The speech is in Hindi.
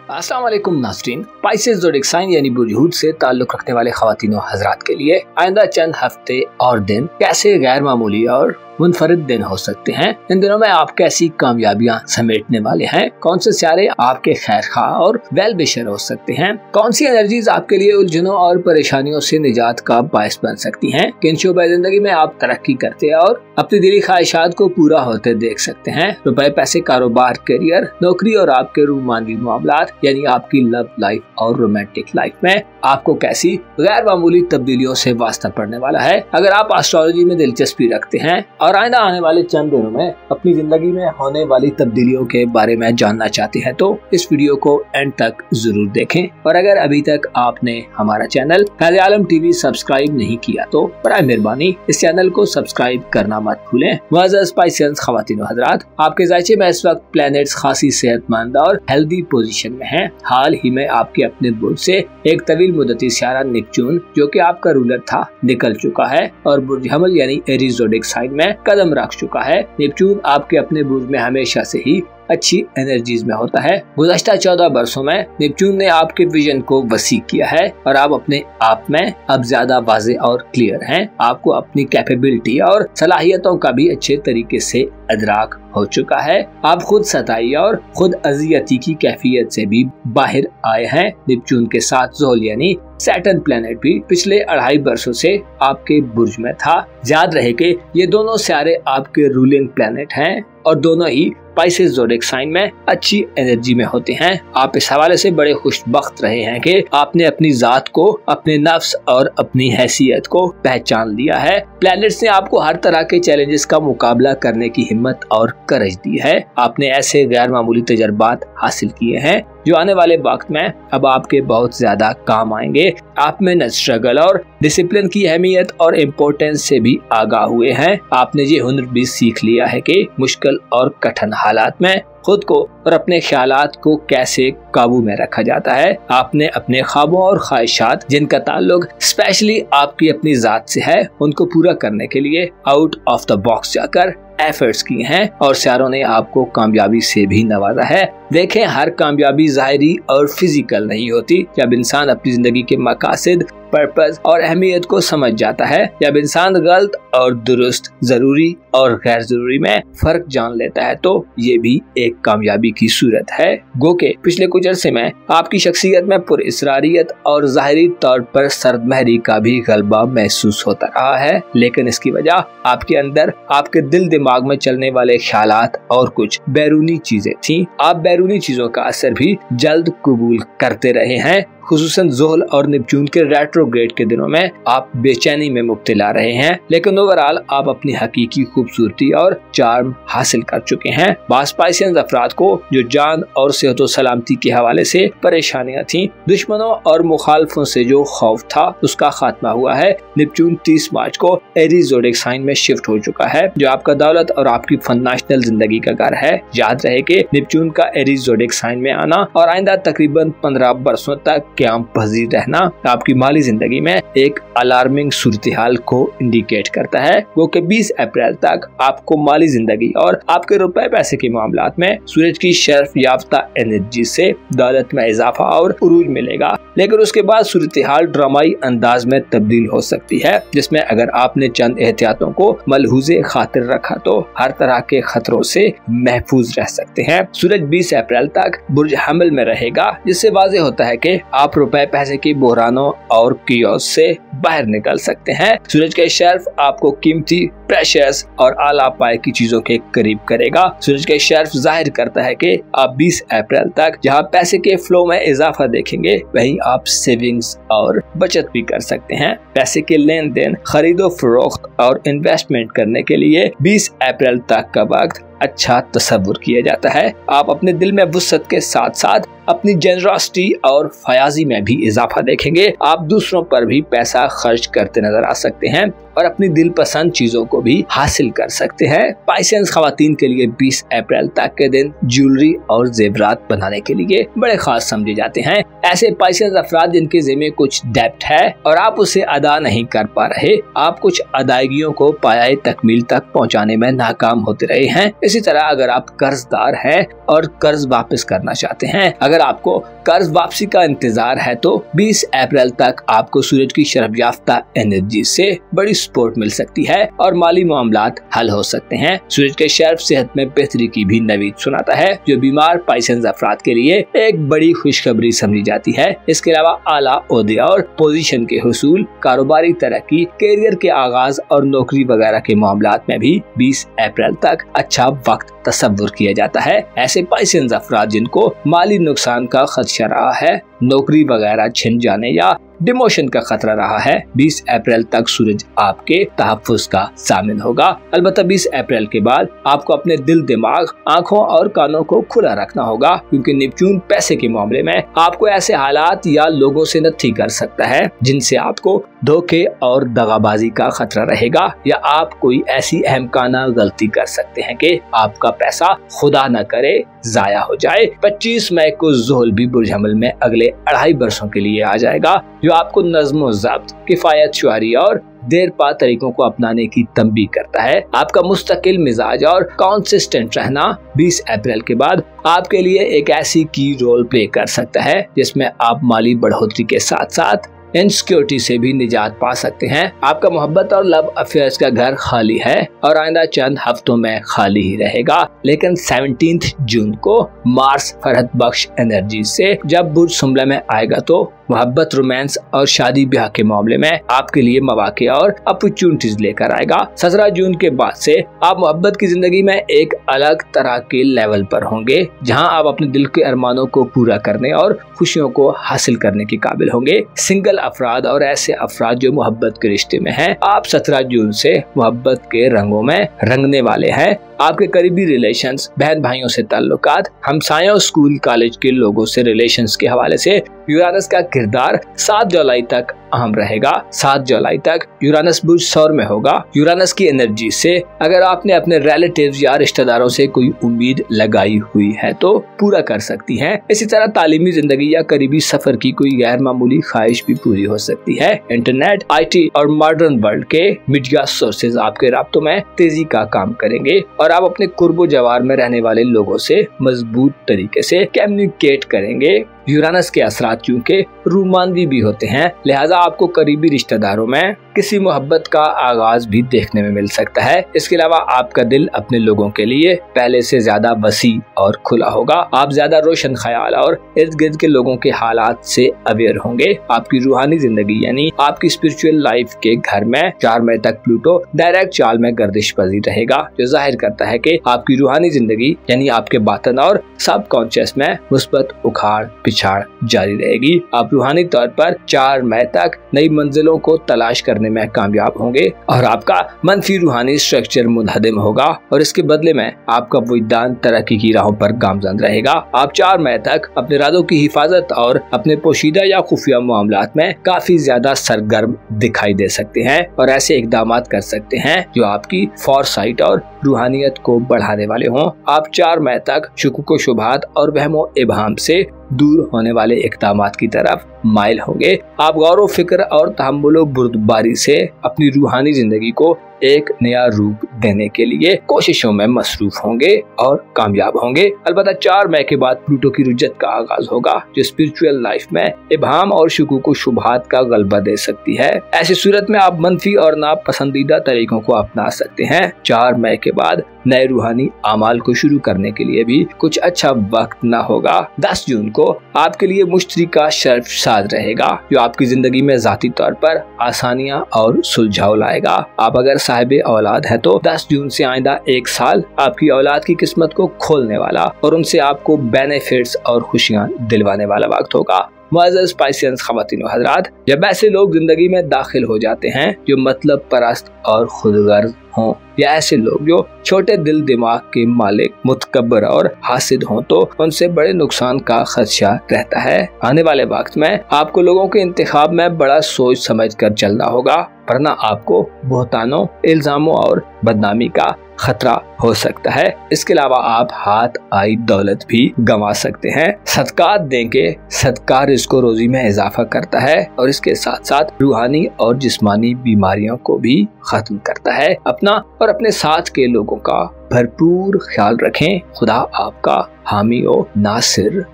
अस्सलाम वालेकुम नाज़रीन। स्पाइसेस ज़ोडिएक साइन यानी बुर्ज हूत से ताल्लुक़ रखने वाले ख़वातीन और हज़रात के लिए आइंदा चंद हफ्ते और दिन कैसे गैर मामूली और मुनफरिद दिन हो सकते हैं। इन दिनों में आप कैसी कामयाबियां समेटने वाले हैं, कौन से सियारे आपके खैर खां और वेल विशर हो सकते हैं, कौन सी एनर्जीज आपके लिए उलझनों और परेशानियों से निजात का बायस बन सकती हैं, किन शोबे जिंदगी में आप तरक्की करते और अपनी दिली ख्वाहिशात को पूरा होते देख सकते हैं। रुपए, पैसे, कारोबार, करियर, नौकरी और आपके रूमानी मामलात यानी आपकी लव लाइफ और रोमांटिक लाइफ में आपको कैसी गैर मामूली तब्दीलियों से वास्ता पड़ने वाला है। अगर आप एस्ट्रोलॉजी में दिलचस्पी रखते हैं और आइंदा आने वाले चंद दिनों में अपनी जिंदगी में होने वाली तब्दीलियों के बारे में जानना चाहते हैं तो इस वीडियो को एंड तक जरूर देखें। और अगर अभी तक आपने हमारा चैनल फैज़ आलम टीवी सब्सक्राइब नहीं किया तो बराए मेहरबानी इस चैनल को सब्सक्राइब करना मत भूलें। मुअज़्ज़ज़ स्पाइसियंस ख़वातीन और हज़रात, आपके ज़ायचे में इस वक्त प्लैनेट्स खासी सेहतमंद और हेल्दी पोजीशन में हैं। हाल ही में आपके अपने बुर्ज से एक तवील मुद्दती सियारा नेपच्यून, जो कि आपका रूलर था, निकल चुका है और बुर्ज हमल यानी एरीज़ ज़ोडिएक साइन में कदम रख चुका है। नेपच्यून आपके अपने बुर्ज में हमेशा से ही अच्छी एनर्जीज में होता है। गुज़श्ता 14 वर्षों में नेपच्यून ने आपके विजन को वसी किया है और आप अपने आप में अब ज्यादा वाज़े और क्लियर हैं। आपको अपनी कैपेबिलिटी और सलाहियतों का भी अच्छे तरीके से अदराक हो चुका है। आप खुद सताई और खुद अजियती की कैफियत से भी बाहर आए हैं। नेपच्यून के साथ ज़ोहल यानी सैटर्न प्लेनेट भी पिछले 2.5 वर्षों से आपके बुर्ज में था। याद रहे कि ये दोनों सियारे आपके रूलिंग प्लेनेट हैं और दोनों ही स्पाइसेस ज़ोडिएक साइन में अच्छी एनर्जी में होते हैं। आप इस हवाले से बड़े खुशबख्त रहे हैं कि आपने अपनी जात को, अपने नफ्स और अपनी हैसियत को पहचान लिया है। प्लैनेट्स ने आपको हर तरह के चैलेंजेस का मुकाबला करने की हिम्मत और करज दी है। आपने ऐसे गैर मामूली तजर्बात हासिल किए हैं जो आने वाले वक्त में अब आपके बहुत ज्यादा काम आएंगे। आप में स्ट्रगल और डिसिप्लिन की अहमियत और इम्पोर्टेंस से भी आगाह हुए हैं। आपने ये हुनर भी सीख लिया है कि मुश्किल और कठिन हालात में खुद को और अपने ख्यालात को कैसे काबू में रखा जाता है। आपने अपने ख्वाबों और ख्वाहिशात जिनका ताल्लुक स्पेशली आपकी अपनी जात से है, उनको पूरा करने के लिए आउट ऑफ द बॉक्स जाकर एफर्ट्स किए हैं और सियारों ने आपको कामयाबी से भी नवाजा है। देखें, हर कामयाबी ज़ाहिरी और फिजिकल नहीं होती। जब इंसान अपनी जिंदगी के मकासद, पर्पस और अहमियत को समझ जाता है, जब इंसान गलत और दुरुस्त, जरूरी और गैर जरूरी में फर्क जान लेता है, तो ये भी एक कामयाबी की सूरत है। गो के पिछले कुछ अरसे में आपकी शख्सियत में पुरइसरारियत और ज़ाहिरी तौर पर सर्दमहरी का भी गलबा महसूस होता रहा है, लेकिन इसकी वजह आपके अंदर, आपके दिल दिमाग में चलने वाले ख्यालात और कुछ बैरूनी चीजें थी। आप बैरूनी चीजों का असर भी जल्द कबूल करते रहे हैं। खुसूसन ज़ोहल और नेपच्यून के रेट्रोग्रेड के दिनों में आप बेचैनी में मुब्तला रहे हैं, लेकिन ओवरऑल आप अपनी हकीकी खूबसूरती और चार्म हासिल कर चुके हैं। स्पाइसियंस अफराद को जो जान और सेहत व सलामती के हवाले से परेशानियां थीं, दुश्मनों और मुखालफों से जो खौफ था, उसका खात्मा हुआ है। नेपच्यून 30 मार्च को एरीज़ ज़ोडिएक साइन में शिफ्ट हो चुका है, जो आपका दौलत और आपकी फनाशनल जिंदगी का घर है। याद रहे कि नेपच्यून का एरीज़ ज़ोडिएक साइन में आना और आइंदा तकरीबन 15 वर्षों तक क़याम पज़ीर रहना आपकी माली जिंदगी में एक अलार्मिंग सूरत-ए-हाल को इंडिकेट करता है। वो कि 20 अप्रैल तक आपको माली जिंदगी और आपके रुपए पैसे के मामलात में सूरज की शर्फ याफ्ता एनर्जी से दौलत में इजाफा और उरूज मिलेगा, लेकिन उसके बाद सूरत-ए-हाल ड्रामाई अंदाज में तब्दील हो सकती है, जिसमें अगर आपने चंद एहतियातों को मलहूज़े खातिर रखा तो हर तरह के खतरों से महफूज रह सकते हैं। सूरज 20 अप्रैल तक बुर्ज हमल में रहेगा, जिससे वाज़ेह होता है कि आप रुपए पैसे की बहरानों और कियोस से बाहर निकल सकते हैं। सूरज का शर्फ आपको कीमती, प्रेशियस और आला पाए की चीजों के करीब करेगा। सूरज का शर्फ जाहिर करता है कि आप 20 अप्रैल तक जहां पैसे के फ्लो में इजाफा देखेंगे, वहीं आप सेविंग्स और बचत भी कर सकते हैं। पैसे के लेन देन, खरीदो फरोख्त और इन्वेस्टमेंट करने के लिए 20 अप्रैल तक का वक्त अच्छा तसव्वुर किया जाता है। आप अपने दिल में वुसअत के साथ साथ अपनी जेनरॉसिटी और फयाजी में भी इजाफा देखेंगे। आप दूसरों पर भी पैसा खर्च करते नजर आ सकते हैं और अपनी दिल पसंद चीजों को भी हासिल कर सकते हैं। स्पाइसियंस खवातीन के लिए 20 अप्रैल तक के दिन ज्वेलरी और जेवरात बनाने के लिए बड़े खास समझे जाते हैं। ऐसे स्पाइसियंस अफराद जिनके ज़िम्मे कुछ डेब्ट है और आप उसे अदा नहीं कर पा रहे, आप कुछ अदायगियों को पाया तकमील तक पहुँचाने में नाकाम होते रहे हैं, इसी तरह अगर आप कर्जदार हैं और कर्ज वापस करना चाहते हैं, अगर आपको कर्ज वापसी का इंतजार है तो 20 अप्रैल तक आपको सूरज की शरफयाफ्ता एनर्जी से बड़ी सपोर्ट मिल सकती है और माली मामलात हल हो सकते हैं। सूरज के शर्फ सेहत में बेहतरी की भी नवीद सुनाता है, जो बीमार पाइसेंस अफराद के लिए एक बड़ी खुशखबरी समझी जाती है। इसके अलावा आला ओहदे और पोजीशन के हुसूल, कारोबारी तरक्की, कैरियर के आगाज और नौकरी वगैरह के मामलात में भी 20 अप्रैल तक अच्छा वक्त तस्वुर किया जाता है। ऐसे पाइसेंस अफराद जिनको माली नुकसान का खदशा रहा है, नौकरी वगैरह छिन जाने या डिमोशन का खतरा रहा है, 20 अप्रैल तक सूरज आपके तहफ्फुज़ का सामिन होगा। अलबत्ता 20 अप्रैल के बाद आपको अपने दिल, दिमाग, आंखों और कानों को खुला रखना होगा, क्योंकि नेपच्यून पैसे के मामले में आपको ऐसे हालात या लोगों से नत्थी कर सकता है जिनसे आपको धोखे और दगाबाजी का खतरा रहेगा, या आप कोई ऐसी अहमकाना गलती कर सकते हैं कि आपका पैसा खुदा न करे जाया हो जाए। 25 मई को ज़ोहल भी बुर्ज हमल में अगले 2.5 बरसों के लिए आ जाएगा, जो आपको नज़्म ज़ब्त, किफ़ायत शुआरी और देर पा तरीकों को अपनाने की तंबीह करता है। आपका मुस्तकिल मिजाज और कंसिस्टेंट रहना 20 अप्रैल के बाद आपके लिए एक ऐसी की रोल प्ले कर सकता है जिसमें आप माली बढ़ोतरी के साथ साथ इनसिक्योरिटी से भी निजात पा सकते हैं। आपका मोहब्बत और लव अफेयर्स का घर खाली है और आइंदा चंद हफ्तों में खाली ही रहेगा, लेकिन 17 जून को मार्स फरहत बख्श एनर्जी से जब बुर्ज सुमला में आएगा तो मोहब्बत, रोमांस और शादी ब्याह के मामले में आपके लिए मौके और अपॉर्चुनिटीज लेकर आएगा। 17 जून के बाद से आप मोहब्बत की जिंदगी में एक अलग तरह के लेवल पर होंगे, जहां आप अपने दिल के अरमानों को पूरा करने और खुशियों को हासिल करने के काबिल होंगे। सिंगल अफराद और ऐसे अफराद जो मोहब्बत के रिश्ते में हैं, आप 17 जून से मोहब्बत के रंगों में रंगने वाले हैं। आपके करीबी रिलेशंस, बहन भाइयों से ताल्लुकात, हमसायों, स्कूल कॉलेज के लोगों से रिलेशंस के हवाले से यूरानस का किरदार 7 जुलाई तक अहम रहेगा। 7 जुलाई तक यूरानस बुर्ज सौर में होगा। यूरानस की एनर्जी से अगर आपने अपने रिलेटिव्स या रिश्तेदारों से कोई उम्मीद लगाई हुई है तो पूरा कर सकती हैं। इसी तरह तालीमी जिंदगी या करीबी सफर की कोई गैर मामूली ख्वाहिश भी पूरी हो सकती है। इंटरनेट, IT और मॉडर्न वर्ल्ड के मीडिया सोर्सेज आपके राब्तों में तेजी का काम करेंगे और आप अपने कुर्बो जवार में रहने वाले लोगों से मजबूत तरीके से कम्युनिकेट करेंगे। यूरानस के असरात चूंकि रूमानवी भी होते हैं, लिहाजा आपको करीबी रिश्तेदारों में किसी मोहब्बत का आगाज भी देखने में मिल सकता है। इसके अलावा आपका दिल अपने लोगों के लिए पहले से ज्यादा वसी और खुला होगा। आप ज्यादा रोशन ख्याल और इर्द गिर्द के लोगों के हालात से अवेयर होंगे। आपकी रूहानी जिंदगी यानी आपकी स्पिरिचुअल लाइफ के घर में 4 मई तक प्लूटो डायरेक्ट चाल में गर्दिश पजीर रहेगा, जो जाहिर करता है कि आपकी रूहानी जिंदगी यानी आपके बातन और सबकॉन्शियस में मुस्बत उखाड़ पिछाड़ जारी रहेगी। आप रूहानी तौर पर 4 मई तक नई मंजिलों को तलाश करने में कामयाब होंगे और आपका मनफी रूहानी स्ट्रक्चर मुनहदम होगा और इसके बदले में आपका वजदान तरक्की की राहों पर गामजन रहेगा। आप 4 मई तक अपने इरादों की हिफाजत और अपने पोशीदा या खुफिया मामलात में काफी ज्यादा सरगर्म दिखाई दे सकते हैं और ऐसे इकदाम कर सकते हैं जो आपकी फॉरसाइट और रूहानियत को बढ़ाने वाले हों। आप 4 मई तक शुकुक शुबहात और वहमो इबहाम से दूर होने वाले इक़दामात की तरफ माइल होंगे। आप गौर व फिक्र और तहम्मुल बुर्दबारी से अपनी रूहानी जिंदगी को एक नया रूप देने के लिए कोशिशों में मसरूफ होंगे और कामयाब होंगे। अलबत्ता 4 मई के बाद प्लूटो की रुजत का आगाज होगा, जो स्पिरिचुअल लाइफ में इबहाम और शुकूक शुबहात का गलबा दे सकती है। ऐसी सूरत में आप मनफी और नापसंदीदा तरीकों को अपना सकते हैं। 4 मई के बाद नए रूहानी आमाल को शुरू करने के लिए भी कुछ अच्छा वक्त न होगा। 10 जून को आपके लिए मुश्तरी का शर्फ साद रहेगा, जो आपकी जिंदगी में जाती तौर पर आसानियां और सुलझाव लाएगा। आप अगर साहिब औलाद है तो 10 जून से आइंदा 1 साल आपकी औलाद की किस्मत को खोलने वाला और उनसे आपको बेनिफिट्स और खुशियां दिलवाने वाला वक्त होगा। मुअज़्ज़ज़ पाइसियंस ख़वातीन व हज़रात, जब ऐसे लोग जिंदगी में दाखिल हो जाते हैं जो मतलब परस्त और खुदगर्ज हों, या ऐसे लोग जो छोटे दिल दिमाग के मालिक, मुतकब्बर और हासिद हों, तो उनसे बड़े नुकसान का खदशा रहता है। आने वाले वक्त में आपको लोगों के इंतखाब में बड़ा सोच समझ कर चलना होगा, वरना आपको बहतानों, इल्जामों और बदनामी का खतरा हो सकता है। इसके अलावा आप हाथ आई दौलत भी गंवा सकते हैं। सदकात देंगे, सदका रिज़्क़ो रोजी में इजाफा करता है और इसके साथ साथ रूहानी और जिस्मानी बीमारियों को भी खत्म करता है। अपना और अपने साथ के लोगों का भरपूर ख्याल रखें। खुदा आपका हामी और नासिर